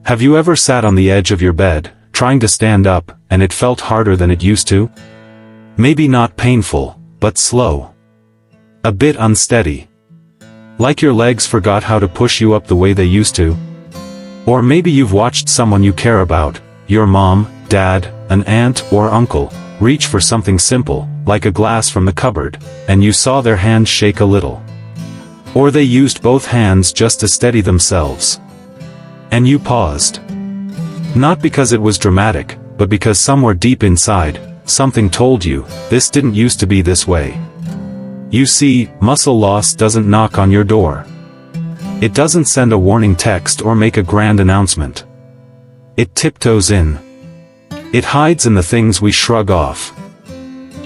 Have you ever sat on the edge of your bed, trying to stand up, and it felt harder than it used to? Maybe not painful, but slow. A bit unsteady. Like your legs forgot how to push you up the way they used to. Or maybe you've watched someone you care about, your mom, dad, an aunt or uncle, reach for something simple, like a glass from the cupboard, and you saw their hands shake a little. Or they used both hands just to steady themselves. And you paused. Not because it was dramatic, but because somewhere deep inside, something told you, this didn't used to be this way. You see, muscle loss doesn't knock on your door. It doesn't send a warning text or make a grand announcement. It tiptoes in. It hides in the things we shrug off.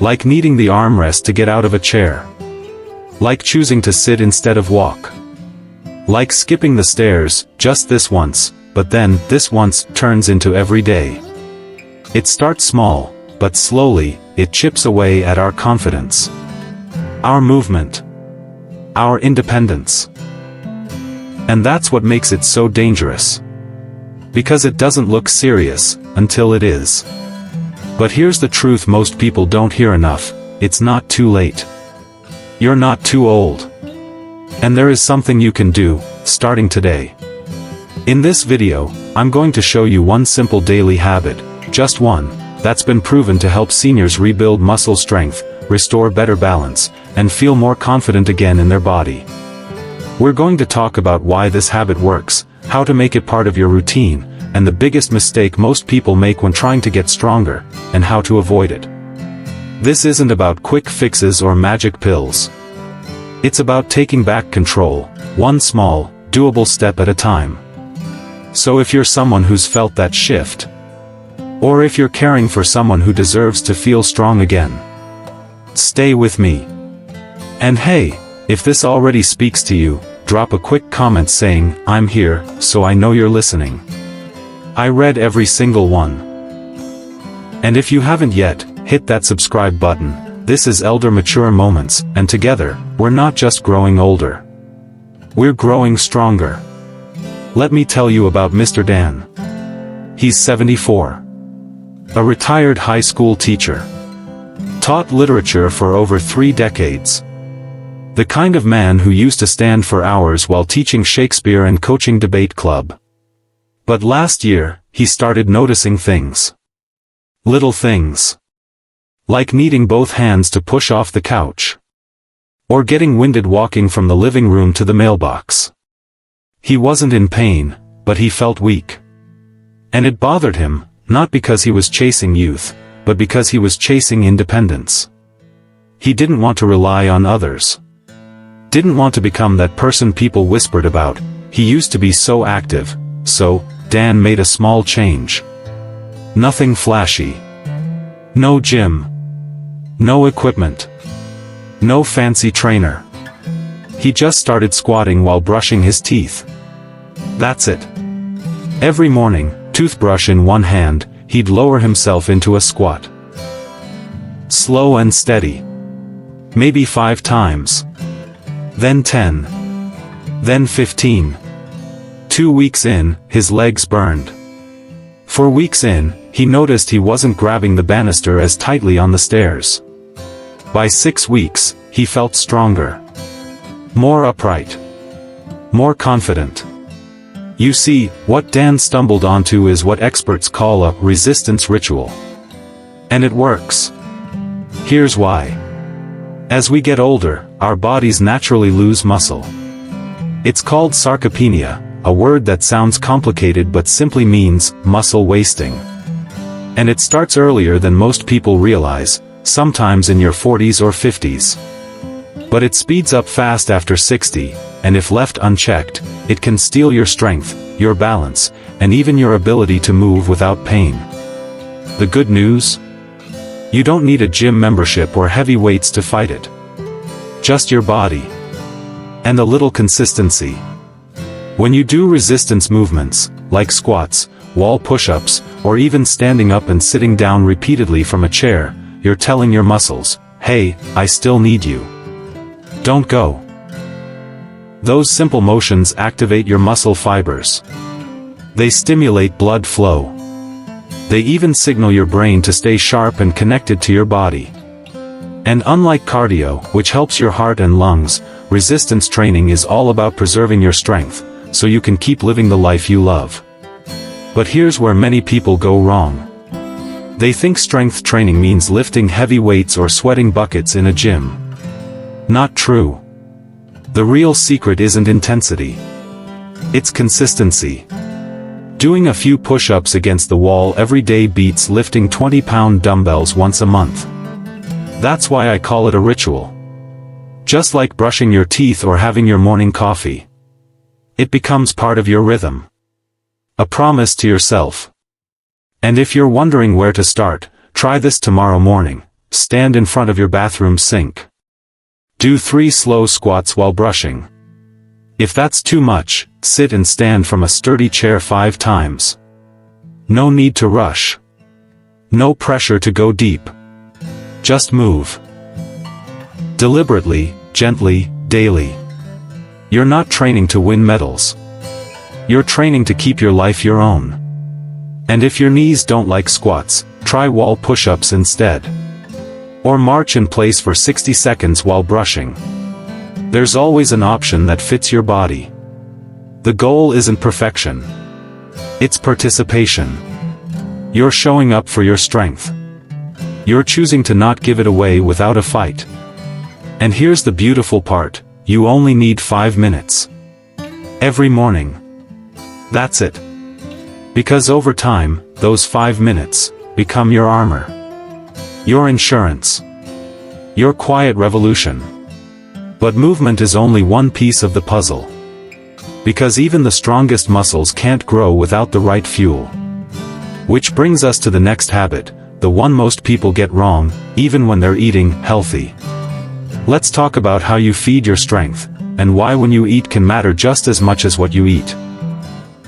Like needing the armrest to get out of a chair. Like choosing to sit instead of walk. Like skipping the stairs, just this once, but then, this once, turns into every day. It starts small, but slowly, it chips away at our confidence. Our movement. Our independence. And that's what makes it so dangerous. Because it doesn't look serious, until it is. But here's the truth most people don't hear enough, it's not too late. You're not too old. And there is something you can do, starting today. In this video, I'm going to show you one simple daily habit, just one, that's been proven to help seniors rebuild muscle strength, restore better balance, and feel more confident again in their body. We're going to talk about why this habit works, how to make it part of your routine, and the biggest mistake most people make when trying to get stronger, and how to avoid it. This isn't about quick fixes or magic pills. It's about taking back control, one small, doable step at a time. So if you're someone who's felt that shift, or if you're caring for someone who deserves to feel strong again, stay with me. And hey, if this already speaks to you, drop a quick comment saying, "I'm here," so I know you're listening. I read every single one. And if you haven't yet, hit that subscribe button. This is Elder Mature Moments, and together, we're not just growing older. We're growing stronger. Let me tell you about Mr. Dan. He's 74. A retired high school teacher. Taught literature for over 3 decades. The kind of man who used to stand for hours while teaching Shakespeare and coaching debate club. But last year, he started noticing things. Little things. Like needing both hands to push off the couch. Or getting winded walking from the living room to the mailbox. He wasn't in pain, but he felt weak. And it bothered him, not because he was chasing youth, but because he was chasing independence. He didn't want to rely on others. Didn't want to become that person people whispered about. He used to be so active, so Dan made a small change. Nothing flashy. No gym. No equipment. No fancy trainer. He just started squatting while brushing his teeth. That's it. Every morning, toothbrush in one hand, he'd lower himself into a squat. Slow and steady. Maybe 5 times. Then 10. Then 15. 2 weeks in, his legs burned. 4 weeks in, he noticed he wasn't grabbing the banister as tightly on the stairs. By 6 weeks, he felt stronger. More upright. More confident. You see, what Dan stumbled onto is what experts call a resistance ritual. And it works. Here's why. As we get older, our bodies naturally lose muscle. It's called sarcopenia, a word that sounds complicated but simply means muscle wasting. And it starts earlier than most people realize, sometimes in your 40s or 50s. But it speeds up fast after 60, and if left unchecked, it can steal your strength, your balance, and even your ability to move without pain. The good news? You don't need a gym membership or heavy weights to fight it. Just your body. And a little consistency. When you do resistance movements, like squats, wall push-ups, or even standing up and sitting down repeatedly from a chair, you're telling your muscles, "Hey, I still need you. Don't go." Those simple motions activate your muscle fibers. They stimulate blood flow. They even signal your brain to stay sharp and connected to your body. And unlike cardio, which helps your heart and lungs, resistance training is all about preserving your strength, so you can keep living the life you love. But here's where many people go wrong. They think strength training means lifting heavy weights or sweating buckets in a gym. Not true. The real secret isn't intensity. It's consistency. Doing a few push-ups against the wall every day beats lifting 20-pound dumbbells once a month. That's why I call it a ritual. Just like brushing your teeth or having your morning coffee. It becomes part of your rhythm. A promise to yourself. And if you're wondering where to start, try this tomorrow morning. Stand in front of your bathroom sink. Do 3 slow squats while brushing. If that's too much, sit and stand from a sturdy chair 5 times. No need to rush. No pressure to go deep. Just move. Deliberately, gently, daily. You're not training to win medals. You're training to keep your life your own. And if your knees don't like squats, try wall push-ups instead. Or march in place for 60 seconds while brushing. There's always an option that fits your body. The goal isn't perfection. It's participation. You're showing up for your strength. You're choosing to not give it away without a fight. And here's the beautiful part, you only need 5 minutes. Every morning. That's it. Because over time, those 5 minutes become your armor. Your insurance. Your quiet revolution. But movement is only one piece of the puzzle. Because even the strongest muscles can't grow without the right fuel. Which brings us to the next habit, the one most people get wrong, even when they're eating healthy. Let's talk about how you feed your strength, and why when you eat can matter just as much as what you eat.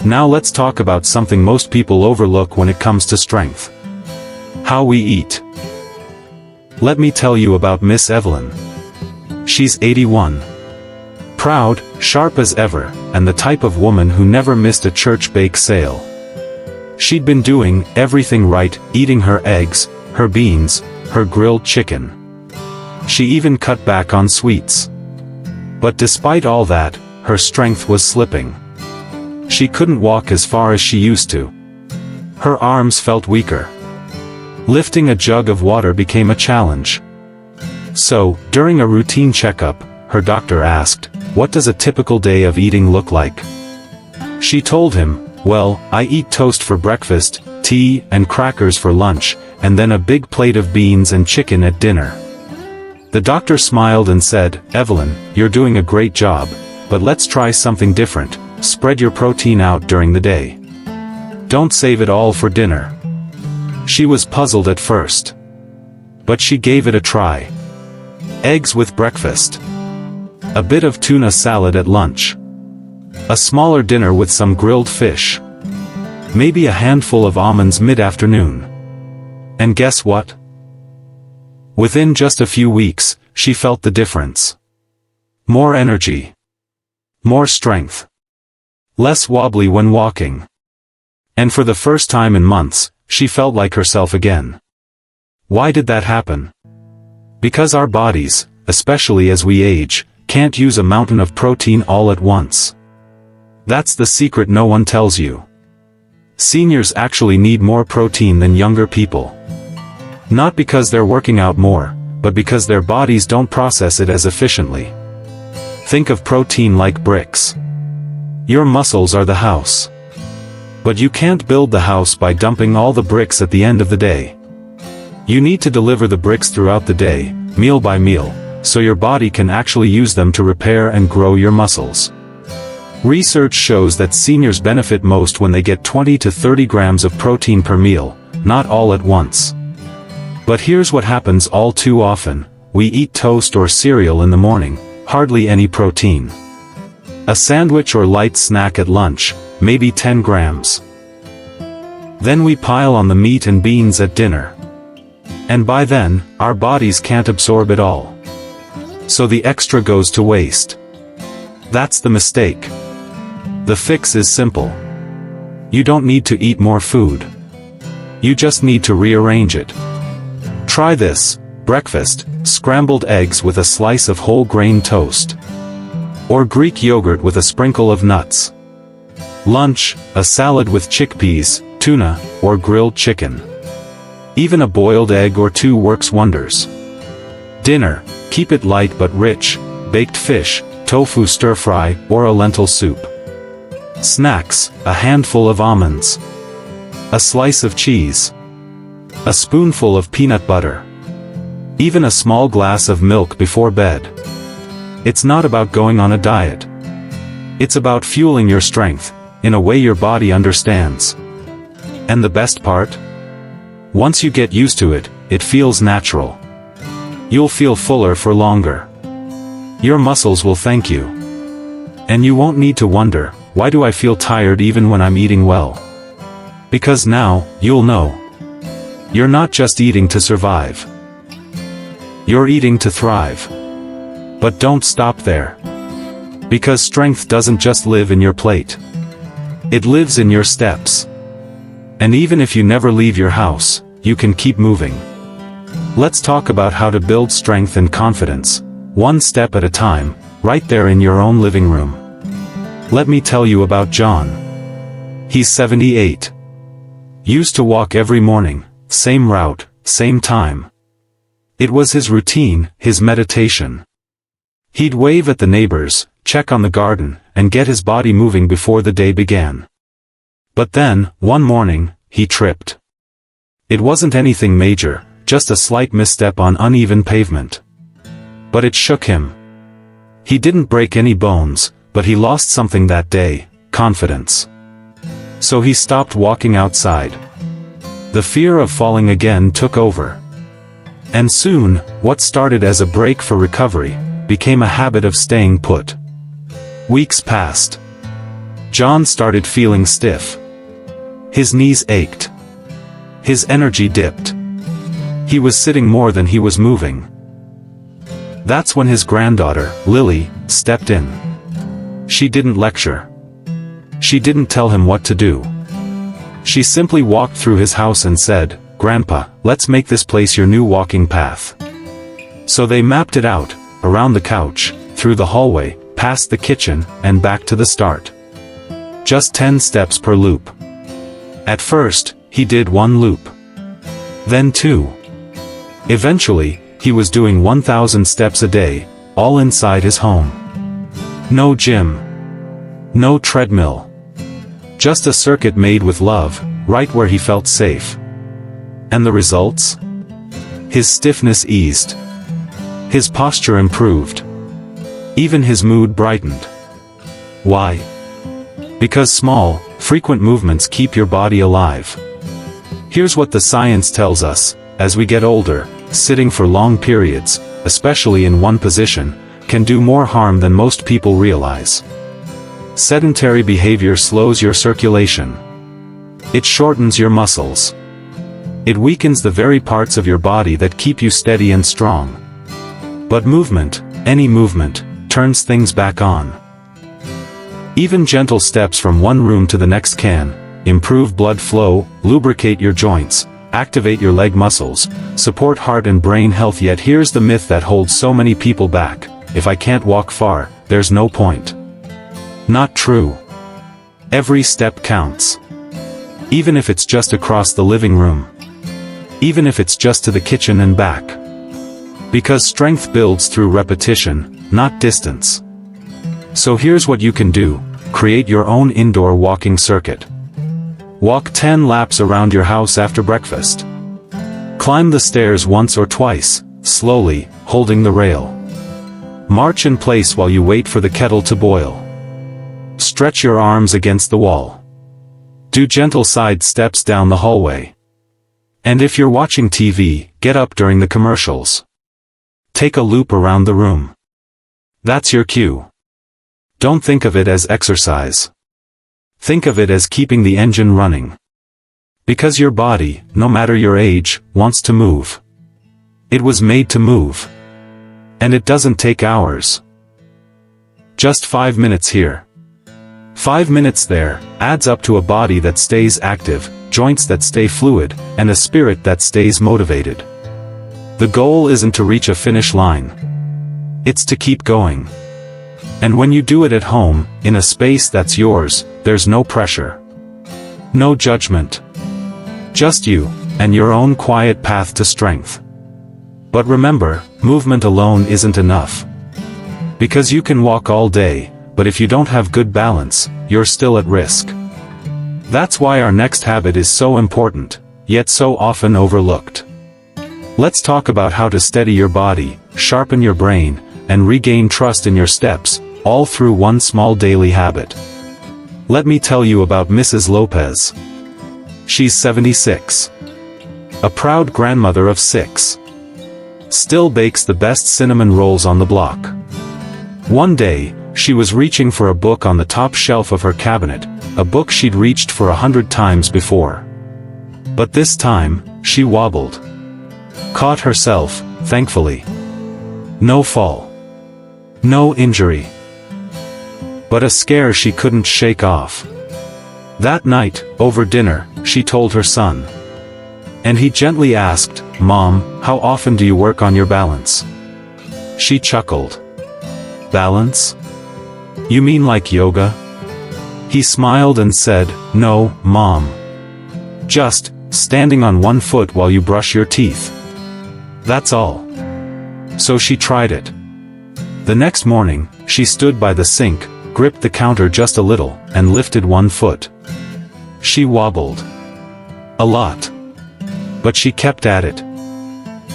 Now let's talk about something most people overlook when it comes to strength. How we eat. Let me tell you about Miss Evelyn. She's 81. Proud, sharp as ever, and the type of woman who never missed a church bake sale. She'd been doing everything right, eating her eggs, her beans, her grilled chicken. She even cut back on sweets. But despite all that, her strength was slipping. She couldn't walk as far as she used to. Her arms felt weaker. Lifting a jug of water became a challenge. So, during a routine checkup, her doctor asked, "What does a typical day of eating look like?" She told him, "Well, I eat toast for breakfast, tea and crackers for lunch, and then a big plate of beans and chicken at dinner." The doctor smiled and said, "Evelyn, you're doing a great job, but let's try something different. Spread your protein out during the day. Don't save it all for dinner." She was puzzled at first. But she gave it a try. Eggs with breakfast. A bit of tuna salad at lunch. A smaller dinner with some grilled fish. Maybe a handful of almonds mid-afternoon. And guess what? Within just a few weeks, she felt the difference. More energy. More strength. Less wobbly when walking. And for the first time in months, she felt like herself again. Why did that happen? Because our bodies, especially as we age, can't use a mountain of protein all at once. That's the secret no one tells you. Seniors actually need more protein than younger people. Not because they're working out more, but because their bodies don't process it as efficiently. Think of protein like bricks. Your muscles are the house. But you can't build the house by dumping all the bricks at the end of the day. You need to deliver the bricks throughout the day, meal by meal, so your body can actually use them to repair and grow your muscles. Research shows that seniors benefit most when they get 20 to 30 grams of protein per meal, not all at once. But here's what happens all too often: we eat toast or cereal in the morning, hardly any protein. A sandwich or light snack at lunch, maybe 10 grams. Then we pile on the meat and beans at dinner. And by then, our bodies can't absorb it all. So the extra goes to waste. That's the mistake. The fix is simple. You don't need to eat more food. You just need to rearrange it. Try this: breakfast, scrambled eggs with a slice of whole grain toast. Or Greek yogurt with a sprinkle of nuts. Lunch, a salad with chickpeas, tuna, or grilled chicken. Even a boiled egg or two works wonders. Dinner, keep it light but rich: baked fish, tofu stir-fry, or a lentil soup. Snacks, a handful of almonds. A slice of cheese. A spoonful of peanut butter. Even a small glass of milk before bed. It's not about going on a diet. It's about fueling your strength, in a way your body understands. And the best part? Once you get used to it, it feels natural. You'll feel fuller for longer. Your muscles will thank you. And you won't need to wonder, why do I feel tired even when I'm eating well? Because now, you'll know. You're not just eating to survive. You're eating to thrive. But don't stop there. Because strength doesn't just live in your plate. It lives in your steps. And even if you never leave your house, you can keep moving. Let's talk about how to build strength and confidence, one step at a time, right there in your own living room. Let me tell you about John. He's 78. Used to walk every morning, same route, same time. It was his routine, his meditation. He'd wave at the neighbors, check on the garden, and get his body moving before the day began. But then, one morning, he tripped. It wasn't anything major, just a slight misstep on uneven pavement. But it shook him. He didn't break any bones, but he lost something that day: confidence. So he stopped walking outside. The fear of falling again took over. And soon, what started as a break for recovery, became a habit of staying put. Weeks passed. John started feeling stiff. His knees ached. His energy dipped. He was sitting more than he was moving. That's when his granddaughter, Lily, stepped in. She didn't lecture. She didn't tell him what to do. She simply walked through his house and said, "Grandpa, let's make this place your new walking path." So they mapped it out, around the couch, through the hallway, past the kitchen, and back to the start. Just 10 steps per loop. At first, he did 1 loop. Then 2. Eventually, he was doing 1,000 steps a day, all inside his home. No gym. No treadmill. Just a circuit made with love, right where he felt safe. And the results? His stiffness eased. His posture improved. Even his mood brightened. Why? Because small, frequent movements keep your body alive. Here's what the science tells us: as we get older, sitting for long periods, especially in one position, can do more harm than most people realize. Sedentary behavior slows your circulation. It shortens your muscles. It weakens the very parts of your body that keep you steady and strong. But movement, any movement, turns things back on. Even gentle steps from one room to the next can improve blood flow, lubricate your joints, activate your leg muscles, support heart and brain health. Yet here's the myth that holds so many people back: if I can't walk far, there's no point. Not true. Every step counts. Even if it's just across the living room. Even if it's just to the kitchen and back. Because strength builds through repetition, not distance. So here's what you can do: create your own indoor walking circuit. Walk 10 laps around your house after breakfast. Climb the stairs once or twice, slowly, holding the rail. March in place while you wait for the kettle to boil. Stretch your arms against the wall. Do gentle side steps down the hallway. And if you're watching TV, get up during the commercials. Take a loop around the room. That's your cue. Don't think of it as exercise. Think of it as keeping the engine running. Because your body, no matter your age, wants to move. It was made to move. And it doesn't take hours. Just 5 minutes here. 5 minutes there adds up to a body that stays active, joints that stay fluid, and a spirit that stays motivated. The goal isn't to reach a finish line. It's to keep going. And when you do it at home, in a space that's yours, there's no pressure. No judgment. Just you, and your own quiet path to strength. But remember, movement alone isn't enough. Because you can walk all day, but if you don't have good balance, you're still at risk. That's why our next habit is so important, yet so often overlooked. Let's talk about how to steady your body, sharpen your brain, and regain trust in your steps, all through one small daily habit. Let me tell you about Mrs. Lopez. She's 76. A proud grandmother of 6. Still bakes the best cinnamon rolls on the block. One day, she was reaching for a book on the top shelf of her cabinet, a book she'd reached for 100 times before. But this time, she wobbled. Caught herself, thankfully. No fall. No injury. But a scare she couldn't shake off. That night, over dinner, she told her son. And he gently asked, "Mom, how often do you work on your balance?" She chuckled. "Balance? You mean like yoga?" He smiled and said, "No, Mom. Just standing on one foot while you brush your teeth. That's all." So she tried it. The next morning, she stood by the sink, gripped the counter just a little, and lifted one foot. She wobbled. A lot. But she kept at it.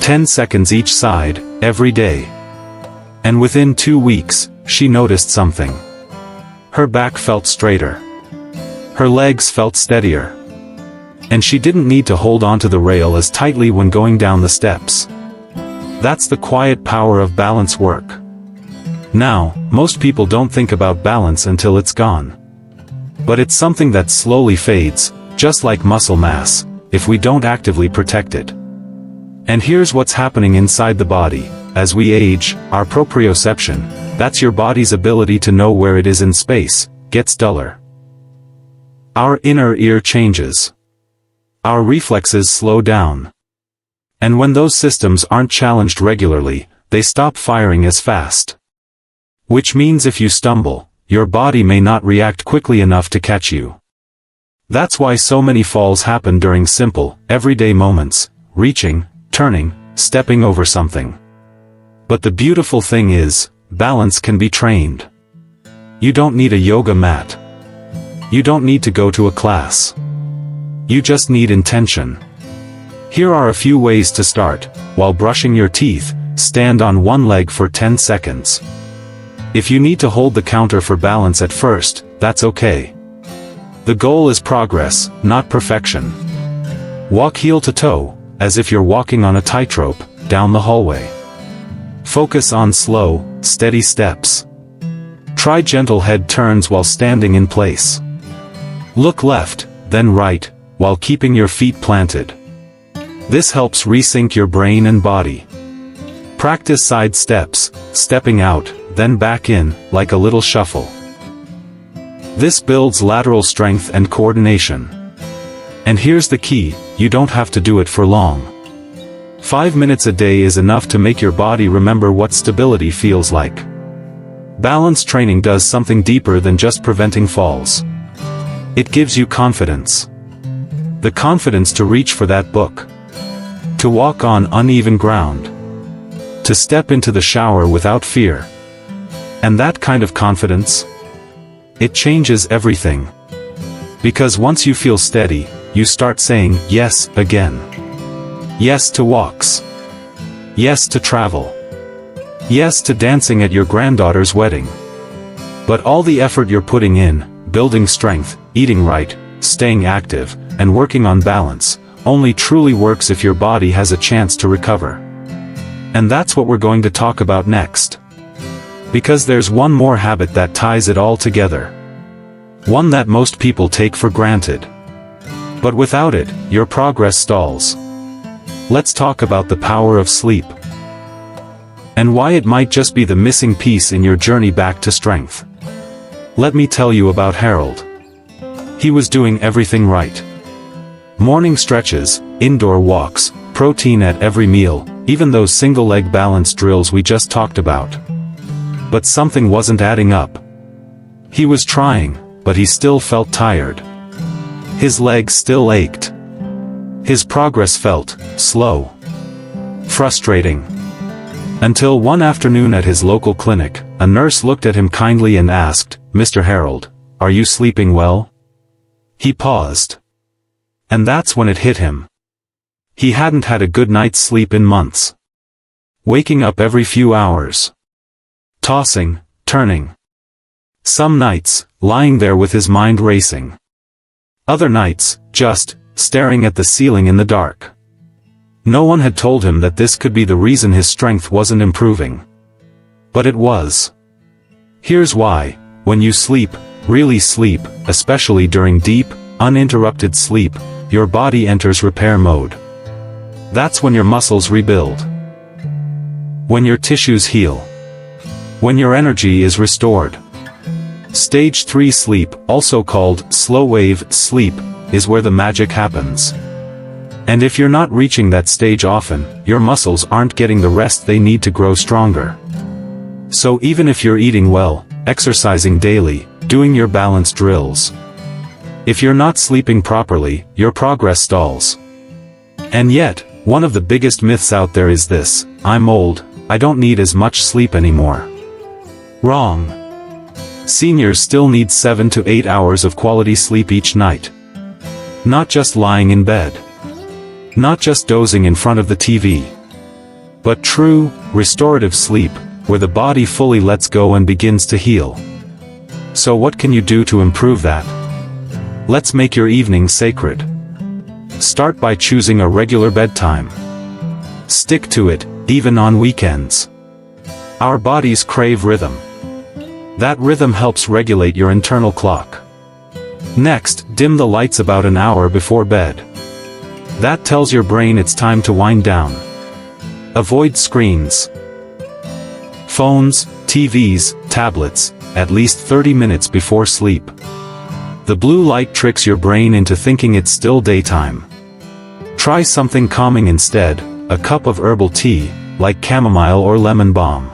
10 seconds each side, every day. And within 2 weeks, she noticed something. Her back felt straighter. Her legs felt steadier. And she didn't need to hold onto the rail as tightly when going down the steps. That's the quiet power of balance work. Now, most people don't think about balance until it's gone. But it's something that slowly fades, just like muscle mass, if we don't actively protect it. And here's what's happening inside the body. As we age, our proprioception, that's your body's ability to know where it is in space, gets duller. Our inner ear changes. Our reflexes slow down. And when those systems aren't challenged regularly, they stop firing as fast. Which means if you stumble, your body may not react quickly enough to catch you. That's why so many falls happen during simple, everyday moments, reaching, turning, stepping over something. But the beautiful thing is, balance can be trained. You don't need a yoga mat. You don't need to go to a class. You just need intention. Here are a few ways to start. While brushing your teeth, stand on one leg for 10 seconds. If you need to hold the counter for balance at first, that's okay. The goal is progress, not perfection. Walk heel to toe, as if you're walking on a tightrope, down the hallway. Focus on slow, steady steps. Try gentle head turns while standing in place. Look left, then right, while keeping your feet planted. This helps resync your brain and body. Practice side steps, stepping out, then back in, like a little shuffle. This builds lateral strength and coordination. And here's the key, you don't have to do it for long. 5 minutes a day is enough to make your body remember what stability feels like. Balance training does something deeper than just preventing falls. It gives you confidence. The confidence to reach for that book. To walk on uneven ground. To step into the shower without fear. And that kind of confidence, it changes everything. Because once you feel steady, you start saying yes again. Yes to walks. Yes to travel. Yes to dancing at your granddaughter's wedding. But all the effort you're putting in, building strength, eating right, staying active, and working on balance, only truly works if your body has a chance to recover. And that's what we're going to talk about next. Because there's one more habit that ties it all together. One that most people take for granted. But without it, your progress stalls. Let's talk about the power of sleep. And why it might just be the missing piece in your journey back to strength. Let me tell you about Harold. He was doing everything right. Morning stretches, indoor walks, protein at every meal, even those single-leg balance drills we just talked about. But something wasn't adding up. He was trying, but he still felt tired. His legs still ached. His progress felt slow. Frustrating. Until one afternoon at his local clinic, a nurse looked at him kindly and asked, "Mr. Harold, are you sleeping well?" He paused. And that's when it hit him. He hadn't had a good night's sleep in months. Waking up every few hours. Tossing, turning. Some nights, lying there with his mind racing. Other nights, just staring at the ceiling in the dark. No one had told him that this could be the reason his strength wasn't improving. But it was. Here's why: when you sleep, really sleep, especially during deep, uninterrupted sleep, your body enters repair mode. That's when your muscles rebuild. When your tissues heal. When your energy is restored. Stage 3 sleep, also called slow-wave sleep, is where the magic happens. And if you're not reaching that stage often, your muscles aren't getting the rest they need to grow stronger. So even if you're eating well, exercising daily, doing your balance drills, if you're not sleeping properly, your progress stalls. And yet, one of the biggest myths out there is this: I'm old, I don't need as much sleep anymore. Wrong. Seniors still need 7 to 8 hours of quality sleep each night. Not just lying in bed. Not just dozing in front of the TV. But true, restorative sleep, where the body fully lets go and begins to heal. So what can you do to improve that? Let's make your evening sacred. Start by choosing a regular bedtime. Stick to it, even on weekends. Our bodies crave rhythm. That rhythm helps regulate your internal clock. Next, dim the lights about an hour before bed. That tells your brain it's time to wind down. Avoid screens. Phones, TVs, tablets, at least 30 minutes before sleep. The blue light tricks your brain into thinking it's still daytime. Try something calming instead: a cup of herbal tea, like chamomile or lemon balm.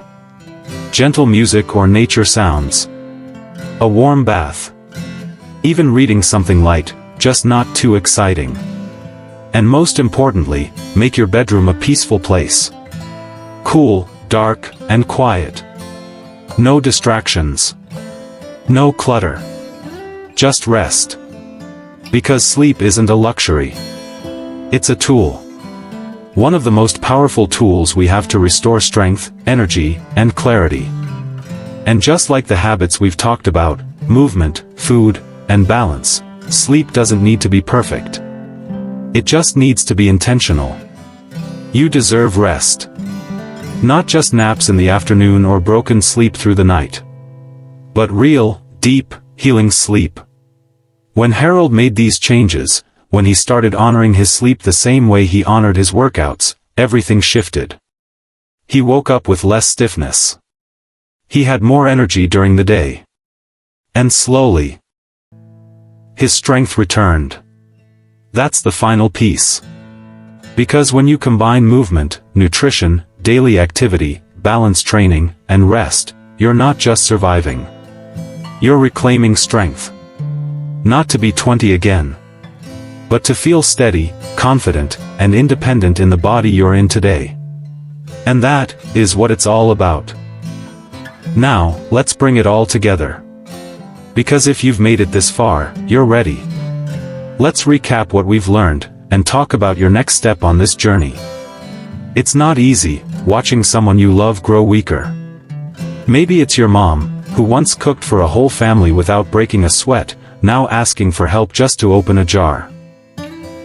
Gentle music or nature sounds. A warm bath. Even reading something light, just not too exciting. And most importantly, make your bedroom a peaceful place. Cool, dark, and quiet. No distractions. No clutter. Just rest. Because sleep isn't a luxury. It's a tool. One of the most powerful tools we have to restore strength, energy, and clarity. And just like the habits we've talked about, movement, food, and balance, sleep doesn't need to be perfect. It just needs to be intentional. You deserve rest. Not just naps in the afternoon or broken sleep through the night. But real, deep, healing sleep. When Harold made these changes, when he started honoring his sleep the same way he honored his workouts, everything shifted. He woke up with less stiffness. He had more energy during the day. And slowly, his strength returned. That's the final piece. Because when you combine movement, nutrition, daily activity, balance training, and rest, you're not just surviving. You're reclaiming strength. Not to be 20 again. But to feel steady, confident, and independent in the body you're in today. And that is what it's all about. Now, let's bring it all together. Because if you've made it this far, you're ready. Let's recap what we've learned, and talk about your next step on this journey. It's not easy, watching someone you love grow weaker. Maybe it's your mom, who once cooked for a whole family without breaking a sweat, now asking for help just to open a jar.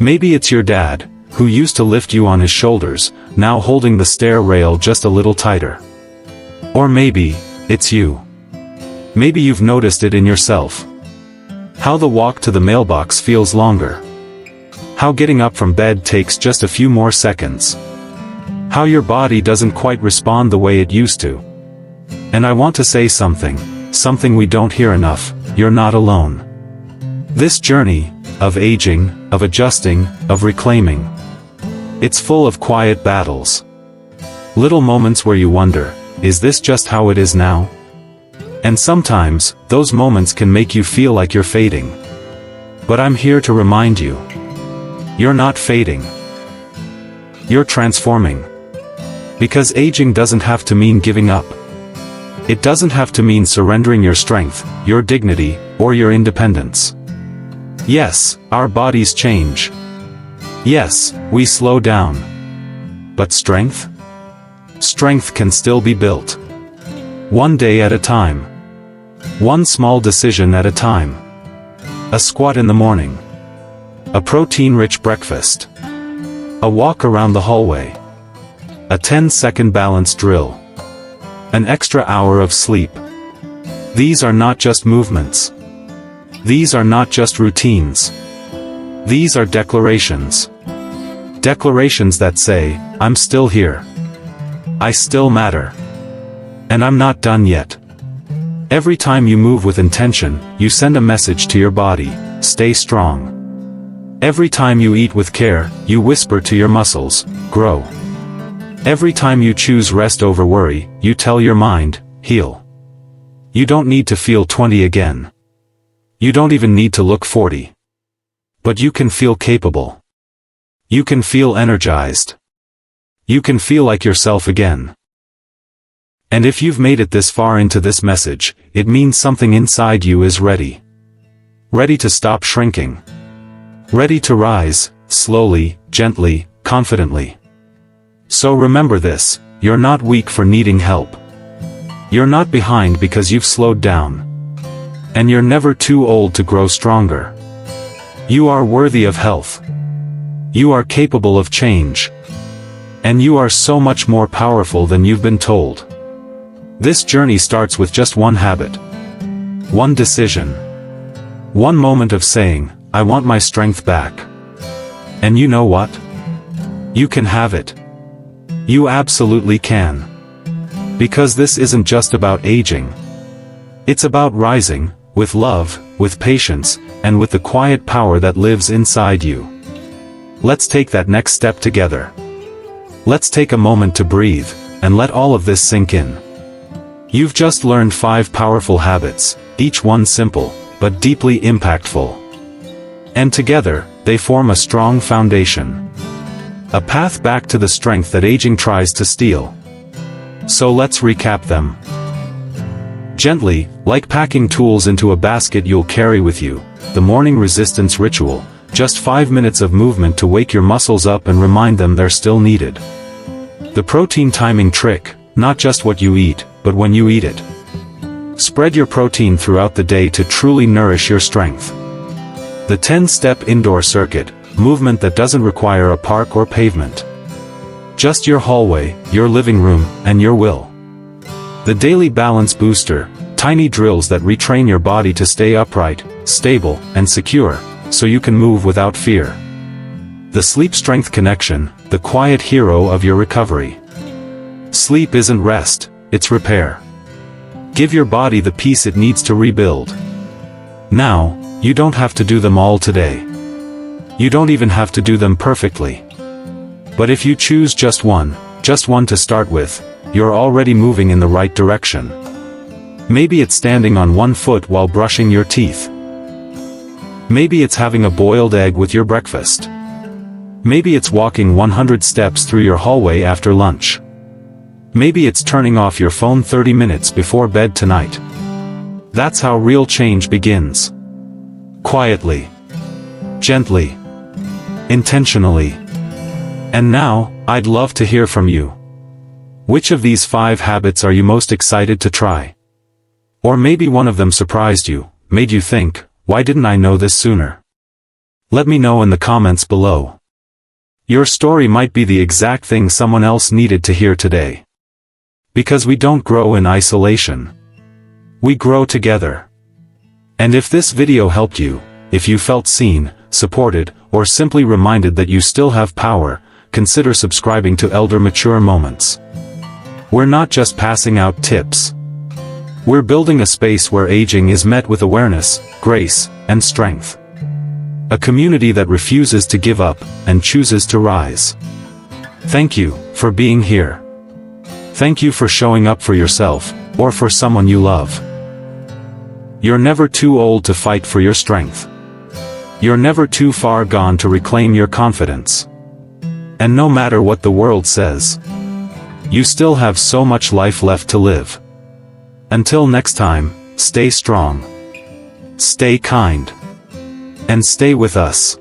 Maybe it's your dad, who used to lift you on his shoulders, now holding the stair rail just a little tighter. Or maybe it's you. Maybe you've noticed it in yourself. How the walk to the mailbox feels longer. How getting up from bed takes just a few more seconds. How your body doesn't quite respond the way it used to. And I want to say something. something we don't hear enough: you're not alone. This journey, of aging, of adjusting, of reclaiming, it's full of quiet battles. Little moments where you wonder, is this just how it is now? And sometimes, those moments can make you feel like you're fading. But I'm here to remind you, you're not fading. You're transforming. Because aging doesn't have to mean giving up. It doesn't have to mean surrendering your strength, your dignity, or your independence. Yes, our bodies change. Yes, we slow down. But strength? Strength can still be built. One day at a time. One small decision at a time. A squat in the morning. A protein-rich breakfast. A walk around the hallway. A 10-second balance drill. An extra hour of sleep. These are not just movements. These are not just routines. These are declarations. Declarations that say, I'm still here. I still matter. And I'm not done yet. Every time you move with intention, you send a message to your body: stay strong. Every time you eat with care, you whisper to your muscles: grow. Every time you choose rest over worry, you tell your mind: heal. You don't need to feel 20 again. You don't even need to look 40. But you can feel capable. You can feel energized. You can feel like yourself again. And if you've made it this far into this message, it means something inside you is ready. Ready to stop shrinking. Ready to rise, slowly, gently, confidently. So remember this: you're not weak for needing help. You're not behind because you've slowed down. And you're never too old to grow stronger. You are worthy of health. You are capable of change. And you are so much more powerful than you've been told. This journey starts with just one habit. One decision. One moment of saying, I want my strength back. And you know what? You can have it. You absolutely can. Because this isn't just about aging. It's about rising, with love, with patience, and with the quiet power that lives inside you. Let's take that next step together. Let's take a moment to breathe, and let all of this sink in. You've just learned 5 powerful habits, each one simple, but deeply impactful. And together, they form a strong foundation. A path back to the strength that aging tries to steal. So let's recap them. Gently, like packing tools into a basket you'll carry with you, the morning resistance ritual, just 5 minutes of movement to wake your muscles up and remind them they're still needed. The protein timing trick, not just what you eat, but when you eat it. Spread your protein throughout the day to truly nourish your strength. The 10-step indoor circuit, movement that doesn't require a park or pavement. Just your hallway, your living room, and your will. The daily balance booster, tiny drills that retrain your body to stay upright, stable, and secure, so you can move without fear. The sleep strength connection, the quiet hero of your recovery. Sleep isn't rest, it's repair. Give your body the peace it needs to rebuild. Now, you don't have to do them all today. You don't even have to do them perfectly. But if you choose just one to start with, you're already moving in the right direction. Maybe it's standing on one foot while brushing your teeth. Maybe it's having a boiled egg with your breakfast. Maybe it's walking 100 steps through your hallway after lunch. Maybe it's turning off your phone 30 minutes before bed tonight. That's how real change begins. Quietly. Gently. Intentionally. And now, I'd love to hear from you. Which of these 5 habits are you most excited to try? Or maybe one of them surprised you, made you think, why didn't I know this sooner? Let me know in the comments below. Your story might be the exact thing someone else needed to hear today. Because we don't grow in isolation. We grow together. And if this video helped you, if you felt seen, supported, or simply reminded that you still have power, consider subscribing to Elder Mature Moments. We're not just passing out tips. We're building a space where aging is met with awareness, grace, and strength. A community that refuses to give up and chooses to rise. Thank you for being here. Thank you for showing up for yourself, or for someone you love. You're never too old to fight for your strength. You're never too far gone to reclaim your confidence. And no matter what the world says, you still have so much life left to live. Until next time, stay strong, stay kind, and stay with us.